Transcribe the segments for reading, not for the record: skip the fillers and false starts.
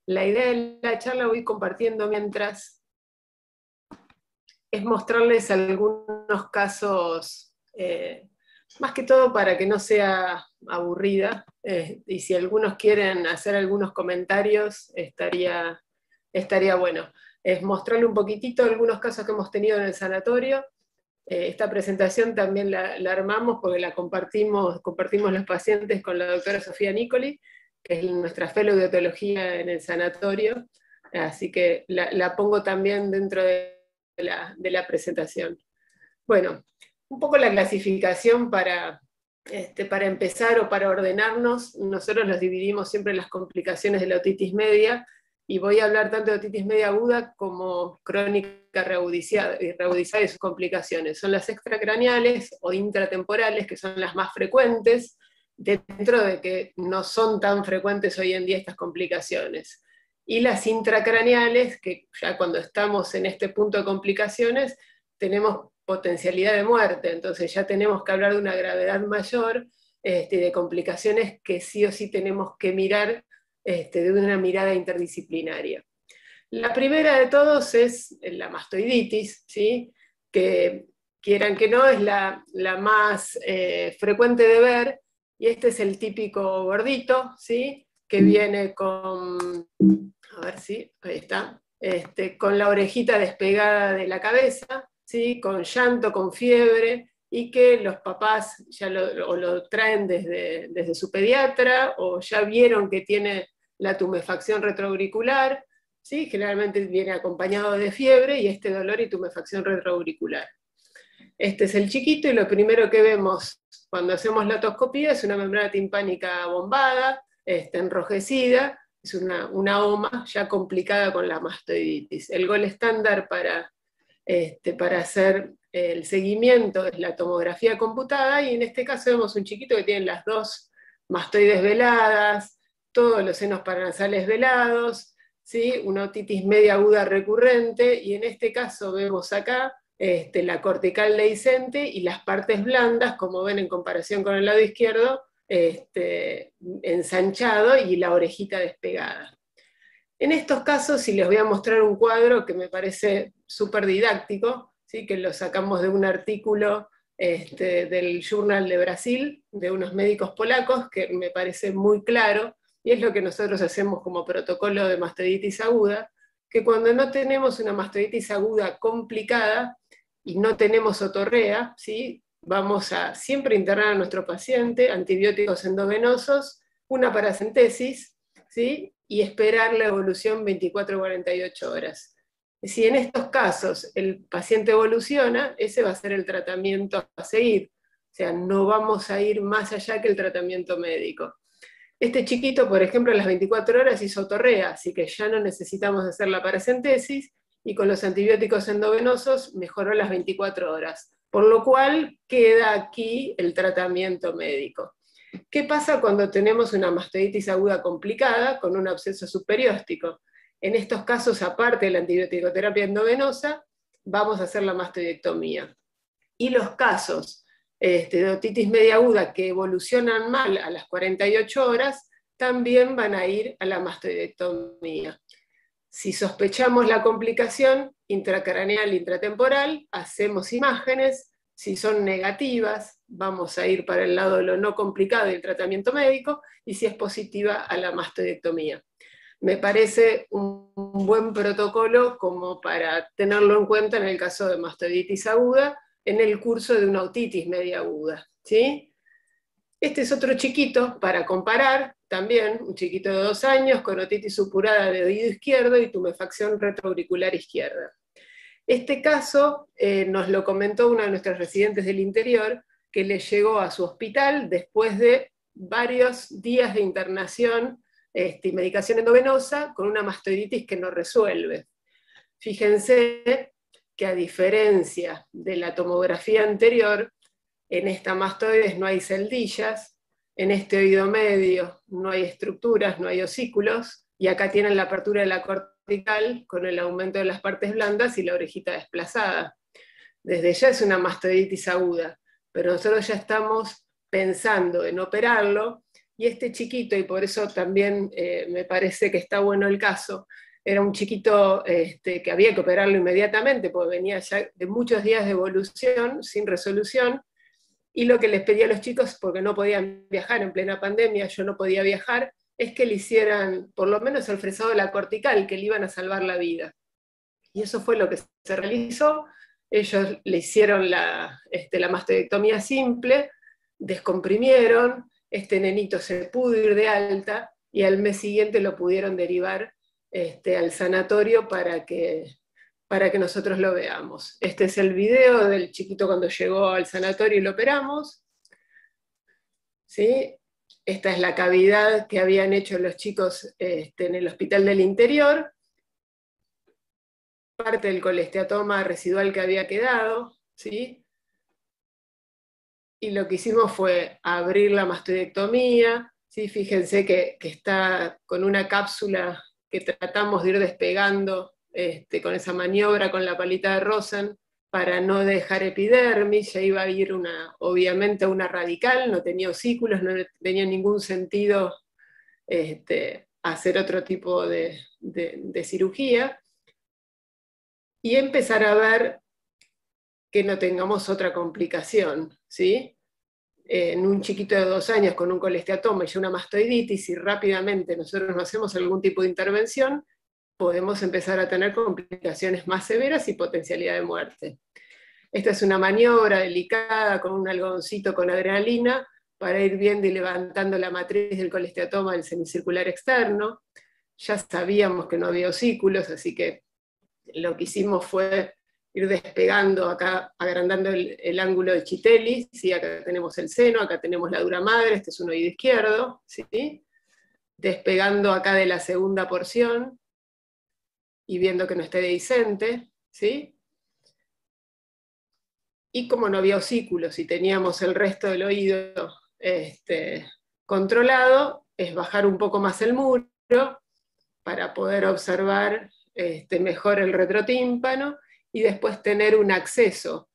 La idea de la charla voy compartiendo mientras es mostrarles algunos casos, más que todo para que no sea aburrida, y si algunos quieren hacer algunos comentarios, estaría bueno. Es mostrarle un poquitito algunos casos que hemos tenido en el sanatorio. Esta presentación también la armamos porque la compartimos los pacientes con la doctora Sofía Nicoli, que es nuestra fellow de otología en el sanatorio, así que la pongo también dentro de la presentación. Bueno, un poco la clasificación para empezar o para ordenarnos. Nosotros los dividimos siempre en las complicaciones de la otitis media, y voy a hablar tanto de otitis media aguda como crónica reagudizada y sus complicaciones. Son las extracraneales o intratemporales, que son las más frecuentes, dentro de que no son tan frecuentes hoy en día estas complicaciones. Y las intracraneales, que ya cuando estamos en este punto de complicaciones, tenemos potencialidad de muerte, entonces ya tenemos que hablar de una gravedad mayor, de complicaciones que sí o sí tenemos que mirar de una mirada interdisciplinaria. La primera de todos es la mastoiditis, ¿sí? Que quieran que no, es la más frecuente de ver, y este es el típico gordito, ¿sí? Que viene con, a ver si, ahí está, con la orejita despegada de la cabeza, ¿sí? Con llanto, con fiebre, y que los papás ya lo traen desde su pediatra, o ya vieron que tiene la tumefacción retroauricular, ¿sí? Generalmente viene acompañado de fiebre y este dolor y tumefacción retroauricular. Este es el chiquito, y lo primero que vemos cuando hacemos la otoscopía es una membrana timpánica bombada, enrojecida, es una OMA ya complicada con la mastoiditis. El gol estándar para hacer el seguimiento es la tomografía computada, y en este caso vemos un chiquito que tiene las dos mastoides veladas, todos los senos paranasales velados, ¿sí? Una otitis media aguda recurrente, y en este caso vemos acá la cortical dehiscente y las partes blandas, como ven en comparación con el lado izquierdo, ensanchado y la orejita despegada. En estos casos, si les voy a mostrar un cuadro que me parece súper didáctico, ¿sí? Que lo sacamos de un artículo del Journal de Brasil, de unos médicos polacos, que me parece muy claro, y es lo que nosotros hacemos como protocolo de mastoiditis aguda, que cuando no tenemos una mastoiditis aguda complicada y no tenemos otorrea, ¿sí? Vamos a siempre internar a nuestro paciente, antibióticos endovenosos, una paracentesis, ¿sí? Y esperar la evolución 24 o 48 horas. Si en estos casos el paciente evoluciona, ese va a ser el tratamiento a seguir. O sea, no vamos a ir más allá que el tratamiento médico. Este chiquito, por ejemplo, a las 24 horas hizo otorrea, así que ya no necesitamos hacer la paracentesis, y con los antibióticos endovenosos mejoró a las 24 horas. Por lo cual queda aquí el tratamiento médico. ¿Qué pasa cuando tenemos una mastoiditis aguda complicada con un absceso subperióstico? En estos casos, aparte de la antibioticoterapia endovenosa, vamos a hacer la mastoidectomía. Y los casos de otitis media aguda que evolucionan mal a las 48 horas, también van a ir a la mastoidectomía. Si sospechamos la complicación intracraneal, intratemporal, hacemos imágenes. Si son negativas, vamos a ir para el lado de lo no complicado y el tratamiento médico, y si es positiva, a la mastoidectomía. Me parece un buen protocolo como para tenerlo en cuenta en el caso de mastoiditis aguda, en el curso de una otitis media aguda, ¿sí? Este es otro chiquito para comparar, también un chiquito de 2 años con otitis supurada de oído izquierdo y tumefacción retroauricular izquierda. Este caso nos lo comentó una de nuestras residentes del interior, que le llegó a su hospital después de varios días de internación y medicación endovenosa con una mastoiditis que no resuelve. Fíjense que a diferencia de la tomografía anterior, en esta mastoides no hay celdillas, en este oído medio no hay estructuras, no hay osículos, y acá tienen la apertura de la cortical con el aumento de las partes blandas y la orejita desplazada. Desde ya es una mastoiditis aguda, pero nosotros ya estamos pensando en operarlo, y este chiquito, y por eso también me parece que está bueno el caso, era un chiquito que había que operarlo inmediatamente, porque venía ya de muchos días de evolución, sin resolución, y lo que les pedí a los chicos, porque no podían viajar en plena pandemia, yo no podía viajar, es que le hicieran por lo menos el fresado de la cortical, que le iban a salvar la vida. Y eso fue lo que se realizó. Ellos le hicieron la mastoidectomía simple, descomprimieron, este nenito se pudo ir de alta y al mes siguiente lo pudieron derivar al sanatorio para que nosotros lo veamos. Este es el video del chiquito cuando llegó al sanatorio y lo operamos. ¿Sí? Esta es la cavidad que habían hecho los chicos en el Hospital del Interior, parte del colesteatoma residual que había quedado, ¿sí? Y lo que hicimos fue abrir la mastoidectomía, ¿sí? Fíjense que está con una cápsula que tratamos de ir despegando con esa maniobra con la palita de Rosen para no dejar epidermis. Ya iba a ir obviamente una radical, no tenía osículos, no tenía ningún sentido hacer otro tipo de cirugía, y empezar a ver que no tengamos otra complicación, ¿sí? En un chiquito de 2 años con un colesteatoma y una mastoiditis, y rápidamente nosotros no hacemos algún tipo de intervención, podemos empezar a tener complicaciones más severas y potencialidad de muerte. Esta es una maniobra delicada con un algodoncito con adrenalina para ir viendo y levantando la matriz del colesteatoma del semicircular externo. Ya sabíamos que no había osículos, así que lo que hicimos fue ir despegando acá, agrandando el ángulo de Chitelli, ¿sí? Acá tenemos el seno, acá tenemos la dura madre, este es un oído izquierdo, ¿sí? Despegando acá de la segunda porción y viendo que no esté dehiscente, ¿sí? Y como no había osículos y teníamos el resto del oído controlado, es bajar un poco más el muro para poder observar mejor el retrotímpano y después tener un acceso,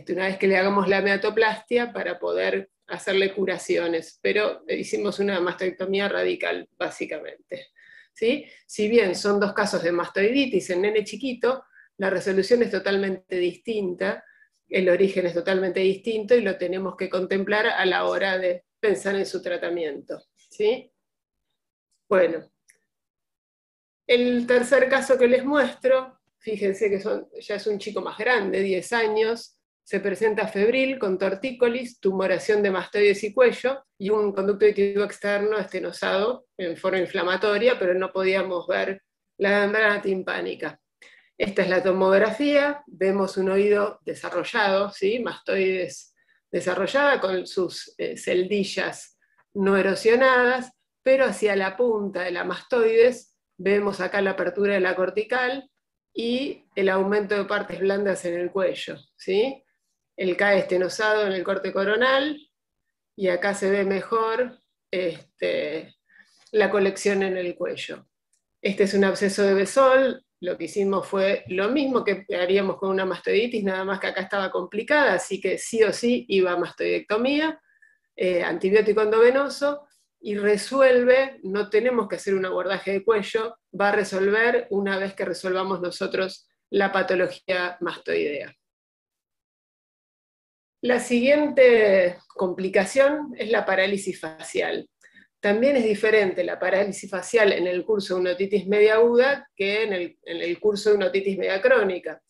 una vez que le hagamos la meatoplastia, para poder hacerle curaciones. Pero hicimos una mastoidectomía radical, básicamente. ¿Sí? Si bien son 2 casos de mastoiditis en nene chiquito, la resolución es totalmente distinta, el origen es totalmente distinto y lo tenemos que contemplar a la hora de pensar en su tratamiento. ¿Sí? Bueno, el tercer caso que les muestro, fíjense que ya es un chico más grande, 10 años, se presenta febril con tortícolis, tumoración de mastoides y cuello, y un conducto auditivo externo estenosado en forma inflamatoria, pero no podíamos ver la membrana timpánica. Esta es la tomografía, vemos un oído desarrollado, ¿sí? Mastoides desarrollada con sus celdillas no erosionadas, pero hacia la punta de la mastoides vemos acá la apertura de la cortical y el aumento de partes blandas en el cuello, ¿sí? El CAE estenosado en el corte coronal, y acá se ve mejor la colección en el cuello. Este es un absceso de Besol. Lo que hicimos fue lo mismo que haríamos con una mastoiditis, nada más que acá estaba complicada, así que sí o sí iba a mastoidectomía, antibiótico endovenoso, y resuelve, no tenemos que hacer un abordaje de cuello, va a resolver una vez que resolvamos nosotros la patología mastoidea. La siguiente complicación es la parálisis facial. También es diferente la parálisis facial en el curso de una otitis media aguda que en el curso de una otitis media crónica.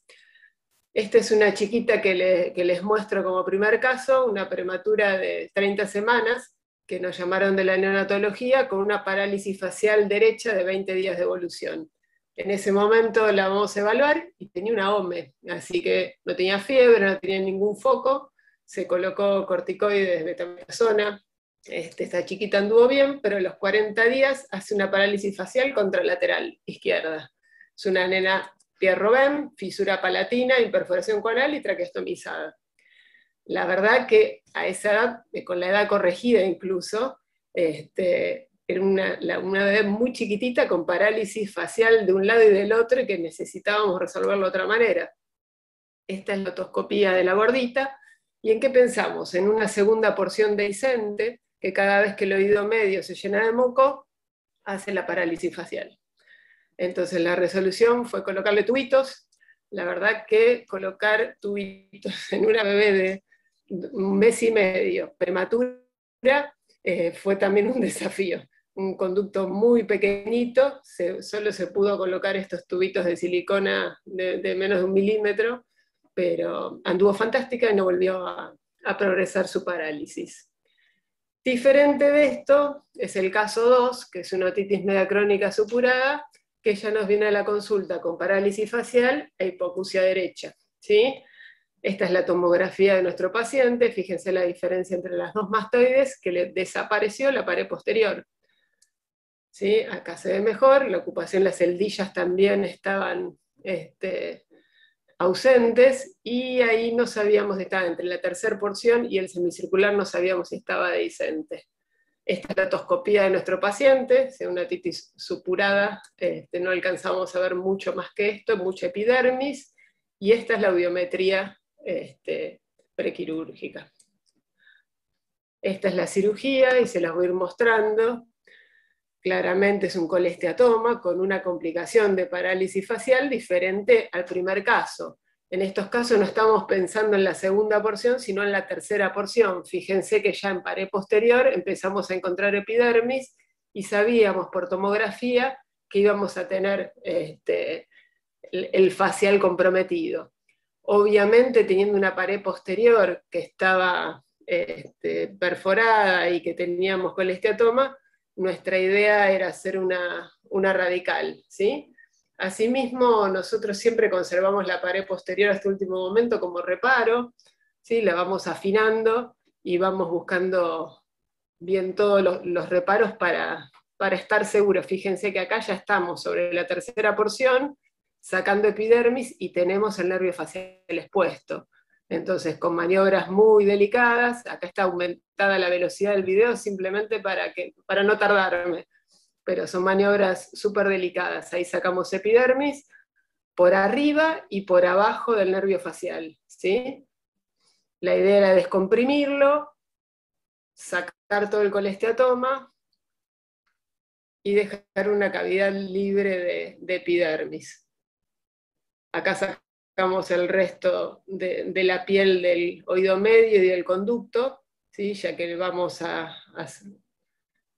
Esta es una chiquita que les muestro como primer caso, una prematura de 30 semanas, que nos llamaron de la neonatología con una parálisis facial derecha de 20 días de evolución. En ese momento la vamos a evaluar y tenía una OME, así que no tenía fiebre, no tenía ningún foco, se colocó corticoides betamethasona. Esta chiquita anduvo bien, pero a los 40 días hace una parálisis facial contralateral izquierda. Es una nena Pierre-Robin, fisura palatina, imperforación conal y traqueostomizada. La verdad que a esa edad, con la edad corregida incluso, era una bebé muy chiquitita con parálisis facial de un lado y del otro y que necesitábamos resolverlo de otra manera. Esta es la otoscopía de la gordita. ¿Y en qué pensamos? En una segunda porción dehiscente, que cada vez que el oído medio se llena de moco, hace la parálisis facial. Entonces la resolución fue colocarle tubitos. La verdad que colocar tubitos en una bebé de 1 mes y medio prematura fue también un desafío. Un conducto muy pequeñito, solo se pudo colocar estos tubitos de silicona de menos de 1 milímetro, pero anduvo fantástica y no volvió a progresar su parálisis. Diferente de esto es el caso 2, que es una otitis media crónica supurada, que ya nos viene a la consulta con parálisis facial e hipoacusia derecha, ¿sí? Esta es la tomografía de nuestro paciente, fíjense la diferencia entre las dos mastoides, que le desapareció la pared posterior. ¿Sí? Acá se ve mejor, la ocupación, las celdillas también estaban ausentes, y ahí no sabíamos si estaba entre la tercera porción y el semicircular, no sabíamos si estaba dehiscente. Esta es la otoscopía de nuestro paciente, una otitis supurada, no alcanzamos a ver mucho más que esto, mucha epidermis, y esta es la audiometría prequirúrgica. Esta es la cirugía y se las voy a ir mostrando. Claramente es un colesteatoma con una complicación de parálisis facial diferente al primer caso. En estos casos no estamos pensando en la segunda porción, sino en la tercera porción. Fíjense que ya en pared posterior empezamos a encontrar epidermis y sabíamos por tomografía que íbamos a tener el facial comprometido. Obviamente, teniendo una pared posterior que estaba perforada y que teníamos colesteatoma, nuestra idea era hacer una radical, ¿sí? Asimismo, nosotros siempre conservamos la pared posterior hasta el último momento como reparo, ¿sí? La vamos afinando y vamos buscando bien todos los reparos para estar seguros. Fíjense que acá ya estamos sobre la tercera porción, sacando epidermis y tenemos el nervio facial expuesto. Entonces, con maniobras muy delicadas, acá está aumentada la velocidad del video simplemente para no tardarme, pero son maniobras súper delicadas. Ahí sacamos epidermis por arriba y por abajo del nervio facial, ¿sí? La idea era descomprimirlo, sacar todo el colesteatoma y dejar una cavidad libre de epidermis. Acá sacamos el resto de la piel del oído medio y del conducto, ¿sí? Ya que vamos a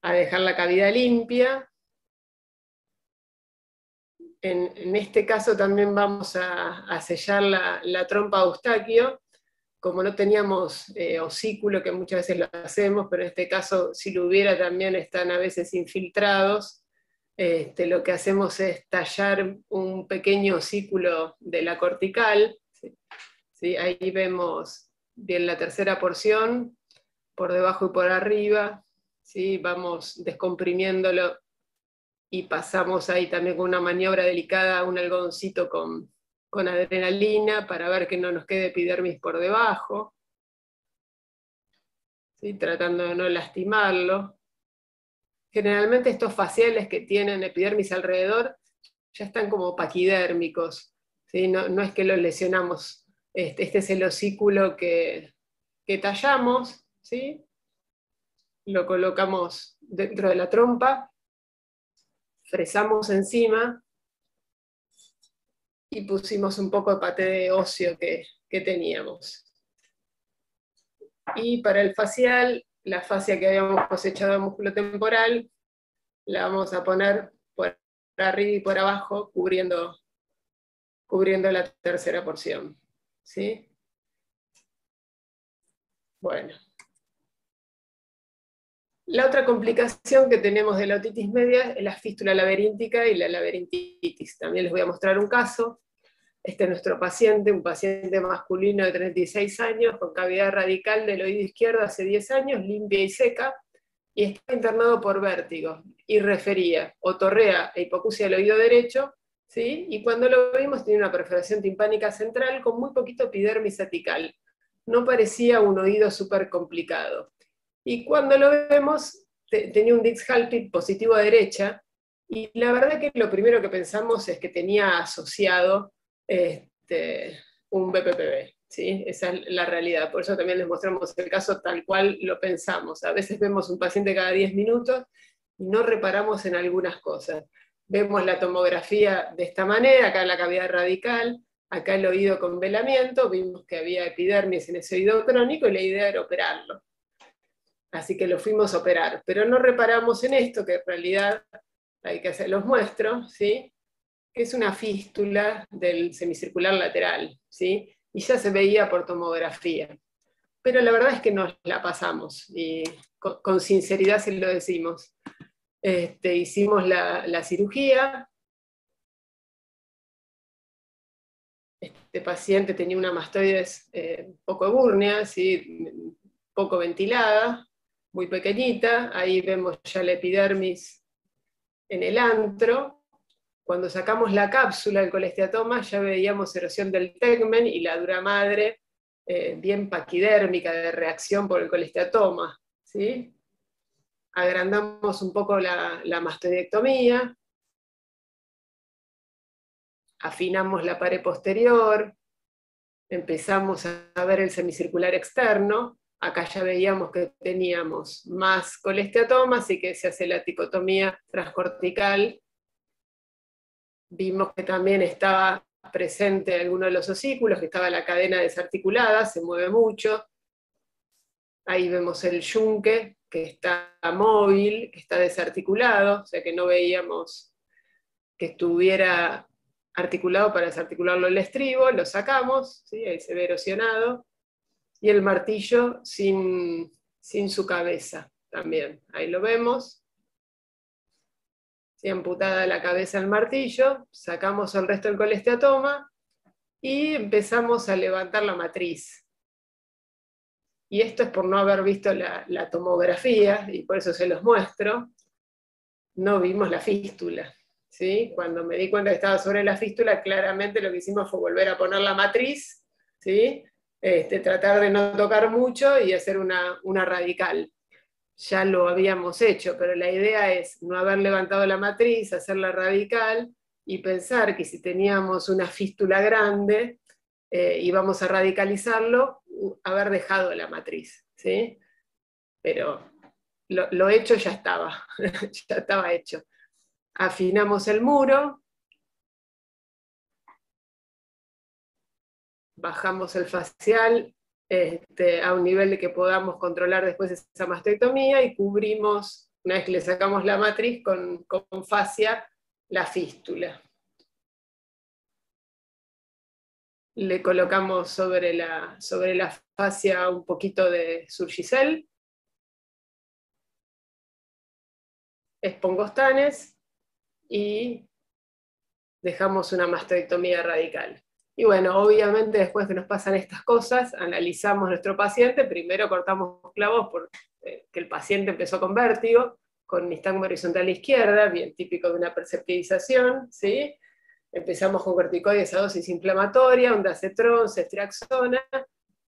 dejar la cavidad limpia. En este caso también vamos a sellar la trompa de Eustaquio. Como no teníamos osículo, que muchas veces lo hacemos, pero en este caso, si lo hubiera, también están a veces infiltrados. Lo que hacemos es tallar un pequeño osículo de la cortical, ¿sí? ¿Sí? Ahí vemos bien la tercera porción, por debajo y por arriba, ¿sí? Vamos descomprimiéndolo y pasamos ahí también con una maniobra delicada, un algodoncito con adrenalina para ver que no nos quede epidermis por debajo, ¿sí? Tratando de no lastimarlo. Generalmente estos faciales que tienen epidermis alrededor ya están como paquidérmicos, ¿sí? No es que los lesionamos. Este es el osículo que tallamos, ¿sí? Lo colocamos dentro de la trompa, fresamos encima y pusimos un poco de paté óseo que teníamos. Y para el facial, la fascia que habíamos cosechado de músculo temporal, la vamos a poner por arriba y por abajo, cubriendo la tercera porción, ¿sí? Bueno. La otra complicación que tenemos de la otitis media es la fístula laberíntica y la laberintitis. También les voy a mostrar un caso. Este es nuestro paciente, un paciente masculino de 36 años, con cavidad radical del oído izquierdo hace 10 años, limpia y seca, y está internado por vértigo, y refería otorrea e hipoacusia del oído derecho, ¿sí? Y cuando lo vimos tenía una perforación timpánica central con muy poquito epidermis apical. No parecía un oído súper complicado. Y cuando lo vemos, tenía un Dix-Hallpip positivo a derecha, y la verdad que lo primero que pensamos es que tenía asociado un BPPV. ¿sí? Esa es la realidad. Por eso también les mostramos el caso tal cual lo pensamos. A veces vemos un paciente cada 10 minutos y no reparamos en algunas cosas. Vemos la tomografía de esta manera, acá la cavidad radical, acá el oído con velamiento, vimos que había epidermis en ese oído crónico y la idea era operarlo. Así que lo fuimos a operar, pero no reparamos en esto, que en realidad hay que hacer, los muestro, ¿sí? Que es una fístula del semicircular lateral, ¿sí? Y ya se veía por tomografía. Pero la verdad es que nos la pasamos, y con sinceridad se lo decimos. Hicimos la cirugía. Este paciente tenía una mastoides poco ebúrnea, ¿sí? Poco ventilada, muy pequeñita. Ahí vemos ya la epidermis en el antro. Cuando sacamos la cápsula del colesteatoma ya veíamos erosión del tegmen y la dura madre bien paquidérmica de reacción por el colesteatoma, ¿sí? Agrandamos un poco la mastoidectomía, afinamos la pared posterior, empezamos a ver el semicircular externo. Acá ya veíamos que teníamos más colesteatoma, así que se hace la ticotomía transcortical. Vimos que también estaba presente alguno de los osículos, que estaba la cadena desarticulada, se mueve mucho. Ahí vemos el yunque, que está móvil, que está desarticulado, o sea que no veíamos que estuviera articulado para desarticularlo el estribo, lo sacamos, ¿sí? Ahí se ve erosionado. Y el martillo sin su cabeza también, ahí lo vemos. ¿Sí? Amputada la cabeza del martillo, sacamos el resto del colesteatoma y empezamos a levantar la matriz. Y esto es por no haber visto la tomografía, y por eso se los muestro. No vimos la fístula, ¿sí? Cuando me di cuenta que estaba sobre la fístula, claramente lo que hicimos fue volver a poner la matriz, ¿sí? Tratar de no tocar mucho y hacer una radical. Ya lo habíamos hecho, pero la idea es no haber levantado la matriz, hacerla radical y pensar que si teníamos una fístula grande, íbamos a radicalizarlo, haber dejado la matriz, ¿sí? Pero lo hecho ya estaba, ya estaba hecho. Afinamos el muro, bajamos el facial a un nivel de que podamos controlar después esa mastectomía y cubrimos, una vez que le sacamos la matriz, con fascia la fístula. Le colocamos sobre la fascia un poquito de Surgicel, espongostanes y dejamos una mastectomía radical. Y bueno, obviamente después que nos pasan estas cosas, analizamos nuestro paciente, primero cortamos clavos porque el paciente empezó con vértigo, con nistagmo horizontal izquierda, bien típico de una perceptivización, ¿sí? Empezamos con corticoides a dosis inflamatoria, ondansetron, ceftriaxona,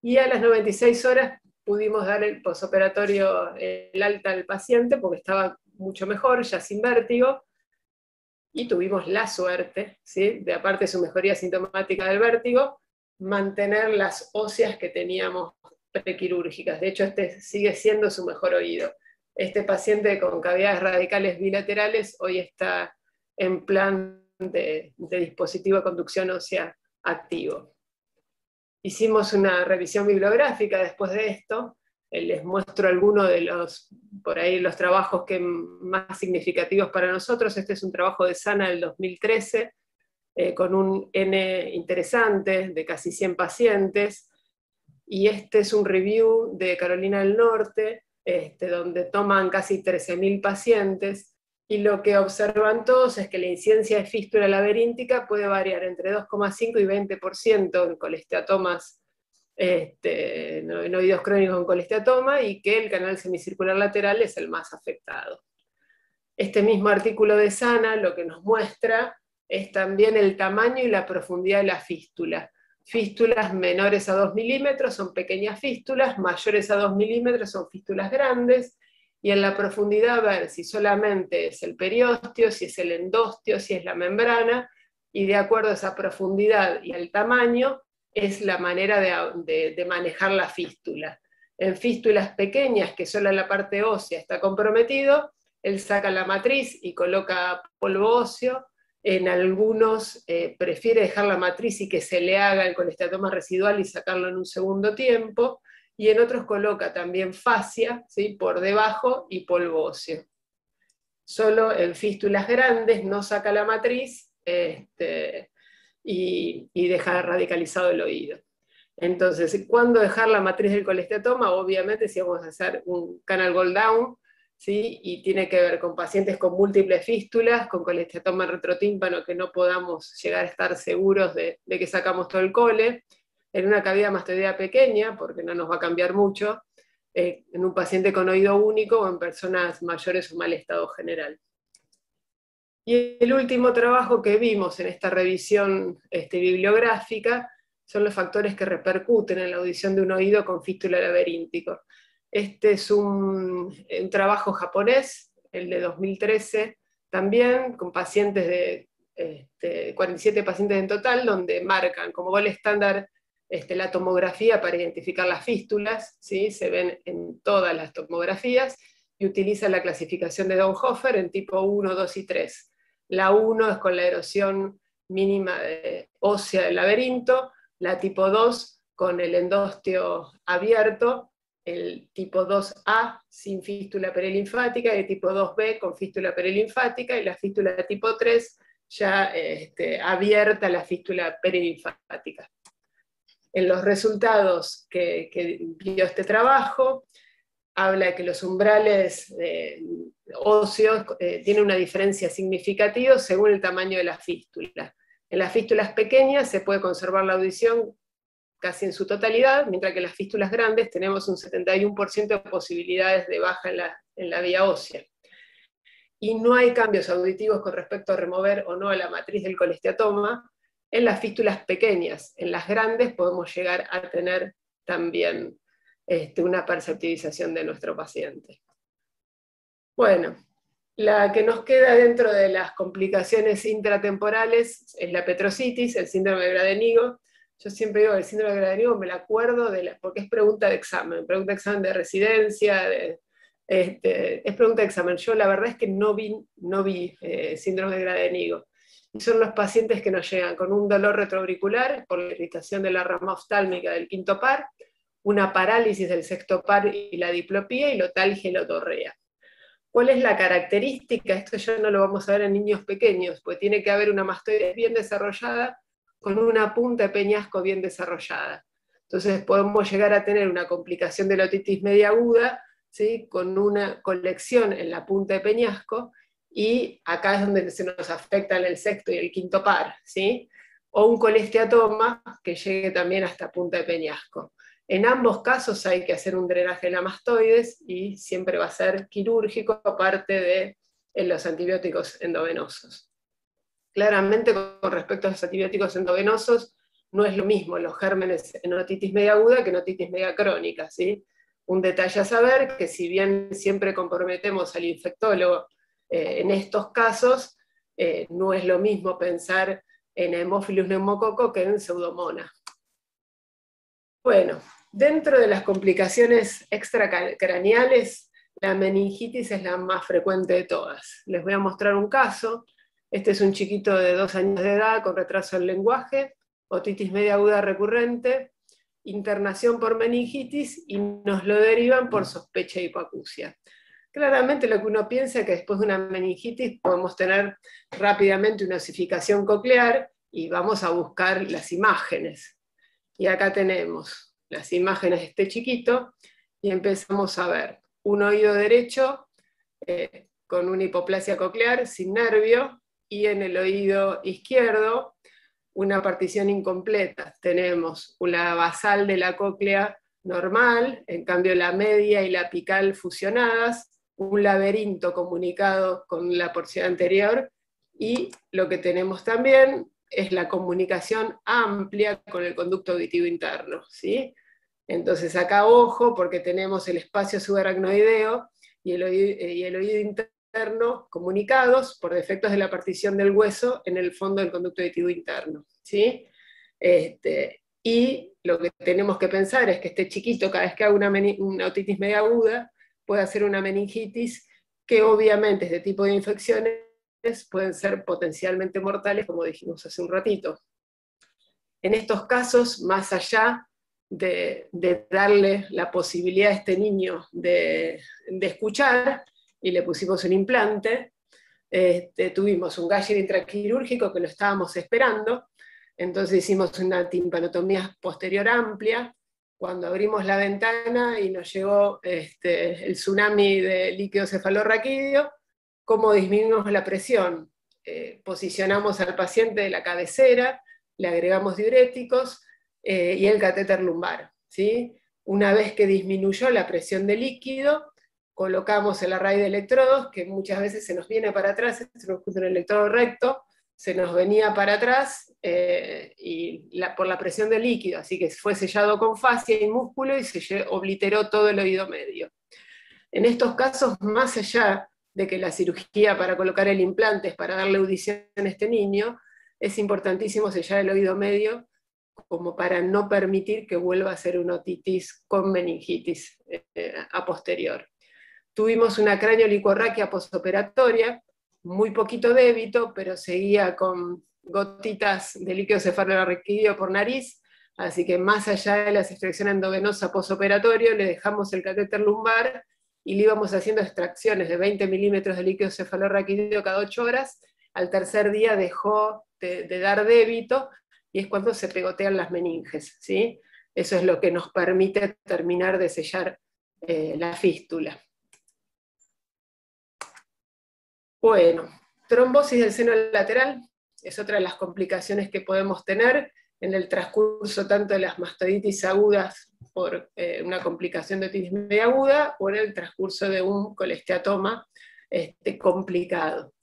y a las 96 horas pudimos dar el posoperatorio, el alta al paciente, porque estaba mucho mejor, ya sin vértigo, y tuvimos la suerte, ¿sí? De aparte de su mejoría sintomática del vértigo, mantener las óseas que teníamos prequirúrgicas. De hecho, este sigue siendo su mejor oído. Este paciente con cavidades radicales bilaterales hoy está en plan de dispositivo de conducción ósea activo. Hicimos una revisión bibliográfica después de esto. Les muestro algunos de los trabajos más significativos para nosotros. Este es un trabajo de Sana del 2013, con un N interesante de casi 100 pacientes, y este es un review de Carolina del Norte, donde toman casi 13.000 pacientes, y lo que observan todos es que la incidencia de fístula laberíntica puede variar entre 2,5 y 20% en colesteatomas, en oídos crónicos con colesteatoma, y que el canal semicircular lateral es el más afectado. Este mismo artículo de Sana lo que nos muestra es también el tamaño y la profundidad de la fístula. Fístulas menores a 2 milímetros son pequeñas fístulas, mayores a 2 milímetros son fístulas grandes, y en la profundidad ver si solamente es el periósteo, si es el endósteo, si es la membrana, y de acuerdo a esa profundidad y al tamaño, es la manera de manejar la fístula. En fístulas pequeñas, que solo la parte ósea está comprometido, él saca la matriz y coloca polvo óseo. En algunos prefiere dejar la matriz y que se le haga el colesteatoma residual y sacarlo en un segundo tiempo, y en otros coloca también fascia, ¿sí?, por debajo y polvo óseo. Solo en fístulas grandes no saca la matriz y deja radicalizado el oído. Entonces, ¿cuándo dejar la matriz del colesteatoma? Obviamente si vamos a hacer un canal gold down, ¿sí?, y tiene que ver con pacientes con múltiples fístulas, con colesteatoma retrotímpano, que no podamos llegar a estar seguros de que sacamos todo el cole, en una cavidad mastoidea pequeña, porque no nos va a cambiar mucho, en un paciente con oído único o en personas mayores o mal estado general. Y el último trabajo que vimos en esta revisión bibliográfica son los factores que repercuten en la audición de un oído con fístula laberíntico. Este es un trabajo japonés, el de 2013, también con pacientes de 47 pacientes en total, donde marcan como gol estándar la tomografía para identificar las fístulas, ¿sí?, se ven en todas las tomografías, y utiliza la clasificación de Dönhofer en tipo 1, 2 y 3. La 1 es con la erosión mínima ósea del laberinto, la tipo 2 con el endostio abierto, el tipo 2A sin fístula perilinfática, y el tipo 2B con fístula perilinfática, y la fístula de tipo 3 ya abierta la fístula perilinfática. En los resultados que vio este trabajo, habla de que los umbrales óseos tienen una diferencia significativa según el tamaño de la fístula. En las fístulas pequeñas se puede conservar la audición casi en su totalidad, mientras que en las fístulas grandes tenemos un 71% de posibilidades de baja en la vía ósea. Y no hay cambios auditivos con respecto a remover o no la matriz del colesteatoma en las fístulas pequeñas. En las grandes podemos llegar a tener también una perceptivización de nuestro paciente. Bueno, la que nos queda dentro de las complicaciones intratemporales es la petrositis, el síndrome de Gradenigo. Yo siempre digo que el síndrome de Gradenigo me la acuerdo porque es pregunta de examen de residencia, es pregunta de examen. Yo la verdad es que no vi síndrome de Gradenigo. Y son los pacientes que nos llegan con un dolor retroauricular por la irritación de la rama oftálmica del quinto par, una parálisis del sexto par y la diplopía, y lotalgia y lotorrea. ¿Cuál es la característica? Esto ya no lo vamos a ver en niños pequeños, pues tiene que haber una mastoides bien desarrollada con una punta de peñasco bien desarrollada. Entonces podemos llegar a tener una complicación de la otitis media aguda, ¿sí?, con una colección en la punta de peñasco, y acá es donde se nos afectan el sexto y el quinto par, ¿sí?, o un colesteatoma que llegue también hasta punta de peñasco. En ambos casos hay que hacer un drenaje de la mastoides y siempre va a ser quirúrgico, aparte de los antibióticos endovenosos. Claramente, con respecto a los antibióticos endovenosos, no es lo mismo los gérmenes en otitis media aguda que en otitis media crónica, ¿sí? Un detalle a saber, que si bien siempre comprometemos al infectólogo en estos casos, no es lo mismo pensar en Haemophilus pneumococo que en Pseudomonas. Bueno, dentro de las complicaciones extracraneales, la meningitis es la más frecuente de todas. Les voy a mostrar un caso. Este es un chiquito de 2 años de edad con retraso del lenguaje, otitis media aguda recurrente, internación por meningitis, y nos lo derivan por sospecha de hipoacusia. Claramente lo que uno piensa es que después de una meningitis podemos tener rápidamente una osificación coclear y vamos a buscar las imágenes. Y acá tenemos las imágenes de este chiquito, y empezamos a ver un oído derecho con una hipoplasia coclear sin nervio, y en el oído izquierdo una partición incompleta. Tenemos una basal de la cóclea normal, en cambio la media y la apical fusionadas, un laberinto comunicado con la porción anterior, y lo que tenemos también es la comunicación amplia con el conducto auditivo interno, ¿sí? Entonces acá ojo, porque tenemos el espacio subaracnoideo y el oído interno comunicados por defectos de la partición del hueso en el fondo del conducto auditivo interno, ¿sí? Y lo que tenemos que pensar es que este chiquito, cada vez que haga una otitis media aguda, puede hacer una meningitis, que obviamente este tipo de infecciones pueden ser potencialmente mortales, como dijimos hace un ratito. En estos casos, más allá de darle la posibilidad a este niño de escuchar, y le pusimos un implante, tuvimos un Geiger intraquirúrgico que lo estábamos esperando, entonces hicimos una timpanotomía posterior amplia. Cuando abrimos la ventana y nos llegó el tsunami de líquido cefalorraquídeo, ¿cómo disminuimos la presión? Posicionamos al paciente de la cabecera, le agregamos diuréticos y el catéter lumbar, ¿sí? Una vez que disminuyó la presión de líquido, colocamos el array de electrodos, que muchas veces se nos viene para atrás, se nos puso un electrodo recto, se nos venía para atrás por la presión del líquido, así que fue sellado con fascia y músculo y se obliteró todo el oído medio. En estos casos, más allá de que la cirugía para colocar el implante es para darle audición a este niño, es importantísimo sellar el oído medio como para no permitir que vuelva a ser una otitis con meningitis a posterior. Tuvimos una craneolicorraquia postoperatoria, muy poquito débito, pero seguía con gotitas de líquido cefalorraquídeo por nariz, así que más allá de la extracción endovenosa postoperatorio, le dejamos el catéter lumbar y le íbamos haciendo extracciones de 20 milímetros de líquido cefalorraquídeo cada 8 horas. Al tercer día dejó de dar débito y es cuando se pegotean las meninges, ¿sí? Eso es lo que nos permite terminar de sellar la fístula. Bueno, trombosis del seno lateral es otra de las complicaciones que podemos tener en el transcurso tanto de las mastoiditis agudas por una complicación de otitis media aguda o en el transcurso de un colesteatoma complicado.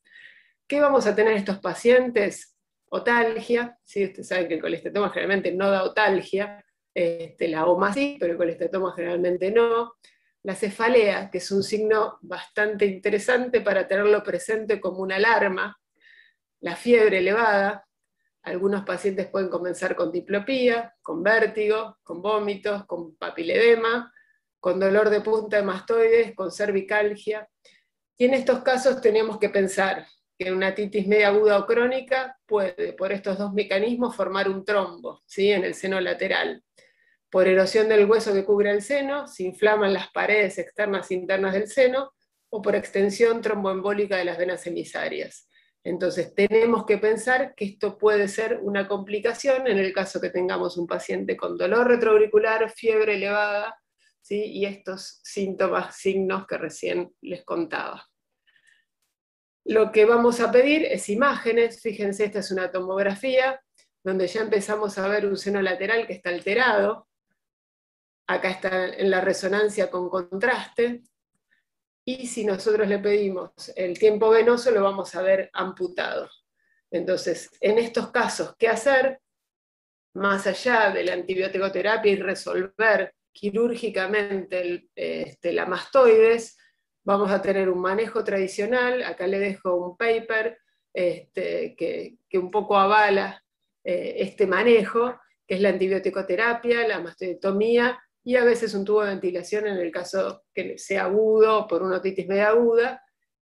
¿Qué vamos a tener en estos pacientes? Otalgia, ¿sí? Ustedes saben que el colesteatoma generalmente no da otalgia, la OMA sí, pero el colesteatoma generalmente no. La cefalea, que es un signo bastante interesante para tenerlo presente como una alarma. La fiebre elevada, algunos pacientes pueden comenzar con diplopía, con vértigo, con vómitos, con papiledema, con dolor de punta de mastoides, con cervicalgia. Y en estos casos tenemos que pensar que una otitis media aguda o crónica puede, por estos dos mecanismos, formar un trombo, ¿sí? En el seno lateral. Por erosión del hueso que cubre el seno, se inflaman las paredes externas e internas del seno, o por extensión tromboembólica de las venas emisarias. Entonces tenemos que pensar que esto puede ser una complicación en el caso que tengamos un paciente con dolor retroauricular, fiebre elevada, ¿sí? Y estos síntomas, signos que recién les contaba. Lo que vamos a pedir es imágenes. Fíjense, esta es una tomografía donde ya empezamos a ver un seno lateral que está alterado. Acá está en la resonancia con contraste, y si nosotros le pedimos el tiempo venoso, lo vamos a ver amputado. Entonces, en estos casos, ¿qué hacer? Más allá de la antibioticoterapia y resolver quirúrgicamente la mastoides, vamos a tener un manejo tradicional. Acá le dejo un paper que un poco avala este manejo, que es la antibioticoterapia, la mastoidectomía, y a veces un tubo de ventilación en el caso que sea agudo por una otitis media aguda,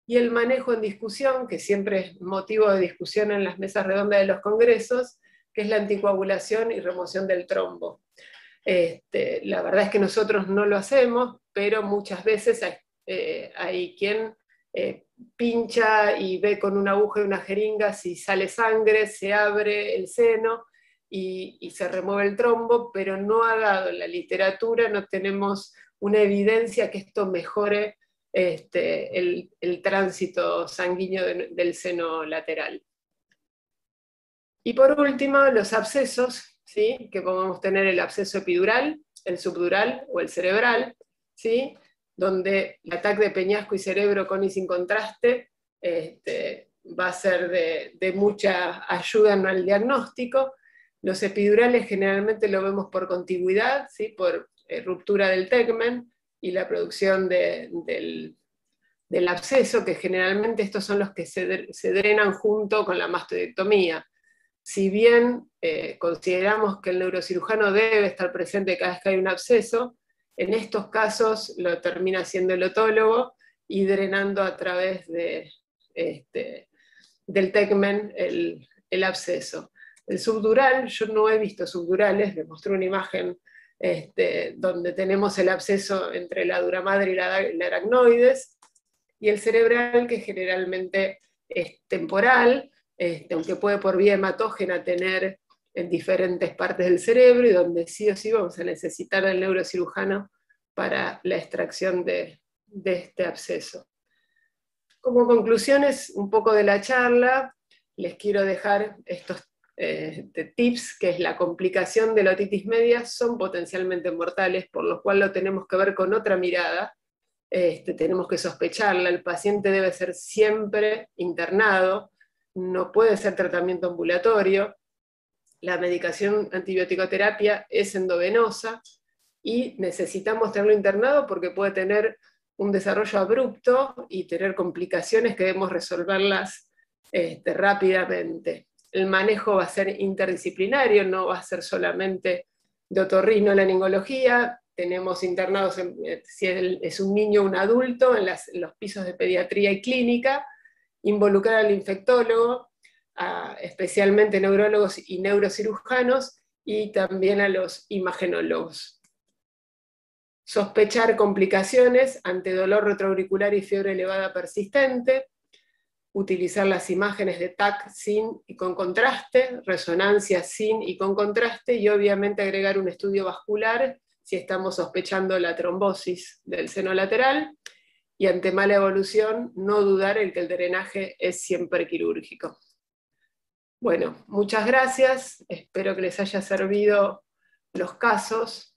y el manejo en discusión, que siempre es motivo de discusión en las mesas redondas de los congresos, que es la anticoagulación y remoción del trombo. La verdad es que nosotros no lo hacemos, pero muchas veces hay quien pincha y ve con una aguja y una jeringa si sale sangre, se abre el seno, y se remueve el trombo, pero no ha dado en la literatura, no tenemos una evidencia que esto mejore el tránsito sanguíneo del seno lateral. Y por último, los abscesos, ¿sí? Que podemos tener el absceso epidural, el subdural o el cerebral, ¿sí? Donde el ataque de peñasco y cerebro con y sin contraste va a ser de mucha ayuda en el diagnóstico. Los epidurales generalmente lo vemos por contigüidad, ¿sí? Por ruptura del tegmen y la producción del absceso, que generalmente estos son los que se drenan junto con la mastoidectomía. Si bien consideramos que el neurocirujano debe estar presente cada vez que hay un absceso, en estos casos lo termina haciendo el otólogo y drenando a través del tegmen el absceso. El subdural, yo no he visto subdurales, les mostré una imagen donde tenemos el absceso entre la dura madre y la aracnoides, y el cerebral, que generalmente es temporal, aunque puede por vía hematógena tener en diferentes partes del cerebro, y donde sí o sí vamos a necesitar al neurocirujano para la extracción de este absceso. Como conclusiones un poco de la charla, les quiero dejar estos tips, que es la complicación de la otitis media, son potencialmente mortales, por lo cual lo tenemos que ver con otra mirada, tenemos que sospecharla, el paciente debe ser siempre internado, no puede ser tratamiento ambulatorio, la medicación antibiótico-terapia es endovenosa y necesitamos tenerlo internado porque puede tener un desarrollo abrupto y tener complicaciones que debemos resolverlas rápidamente. El manejo va a ser interdisciplinario, no va a ser solamente de otorrinolaringología, tenemos internados, si es un niño o un adulto, en los pisos de pediatría y clínica, involucrar al infectólogo, especialmente neurólogos y neurocirujanos, y también a los imagenólogos. Sospechar complicaciones ante dolor retroauricular y fiebre elevada persistente, utilizar las imágenes de TAC sin y con contraste, resonancia sin y con contraste, y obviamente agregar un estudio vascular si estamos sospechando la trombosis del seno lateral, y ante mala evolución no dudar en que el drenaje es siempre quirúrgico. Bueno, muchas gracias, espero que les haya servido los casos.